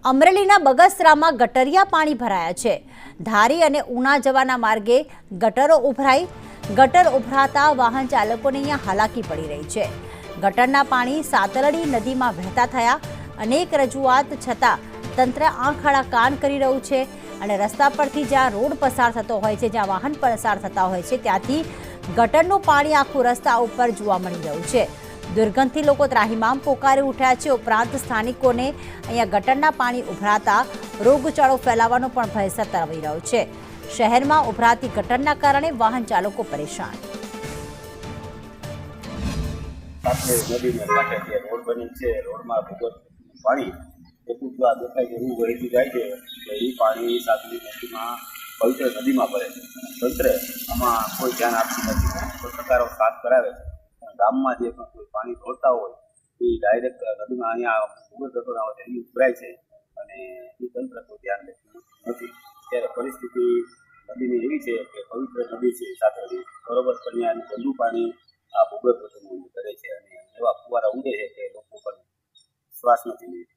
અમરેલીના બગસરામાં ગટરિયા પાણી ભરાયા છે। ધારી અને ઉના જવાના માર્ગે ગટરો ઉભરાતા વાહન ચાલકોને અહીંયા હાલાકી પડી રહી છે। ગટરના પાણી સાતલડી નદીમાં વહેતા થયા। અનેક રજૂઆત છતાં તંત્ર આંખ આડા કાન કરી રહ્યું છે અને રસ્તા પરથી જ્યાં રોડ પસાર થતો હોય છે, જ્યાં વાહન પસાર થતા હોય છે, ત્યાંથી ગટરનું પાણી આખું રસ્તા ઉપર જોવા મળી રહ્યું છે। દુર્ગંધથી લોકો ત્રાહિમામ પોકારી ઉઠ્યા છે। ઉપરાંત સ્થાનિકોને અહીંયા ગટરના પાણી ઉભરાતા રોગચાળો ફેલાવાનો પણ ભય સતાવી રહ્યો છે। શહેરમાં ઉભરાતી ગટરના કારણે વાહન ચાલકો પરેશાન। રોડ બની છે, રોડમાં પાણી એટલું દેખાય છે, એવું વહેતું જાય છે કે એ પાણી સાતલી નદીમાં પવિત્ર નદીમાં ભરે છે। તંત્ર આમાં કોઈ ધ્યાન આપતું નથી। પત્રકારો સાફ કરાવે છે, ગામમાં જે પણ કોઈ પાણી છોડતા હોય એ ડાયરેક્ટ નદીમાં અહીંયા ભૂગર્ભ ગટરો આવે છે, એ ઉભરાય છે અને એ તંત્ર કોઈ ધ્યાન લેતું નથી। ત્યારે પરિસ્થિતિ નદીની એવી છે કે પવિત્ર નદી છે સાતલી, બરોબર, પણ અહીંયા ગંદુ પાણી આ ભૂગર્ભ ગટરનું કરે છે અને એવા ફુવારા ઉડે છે કે લોકો પણ શ્વાસ નથી લેતા।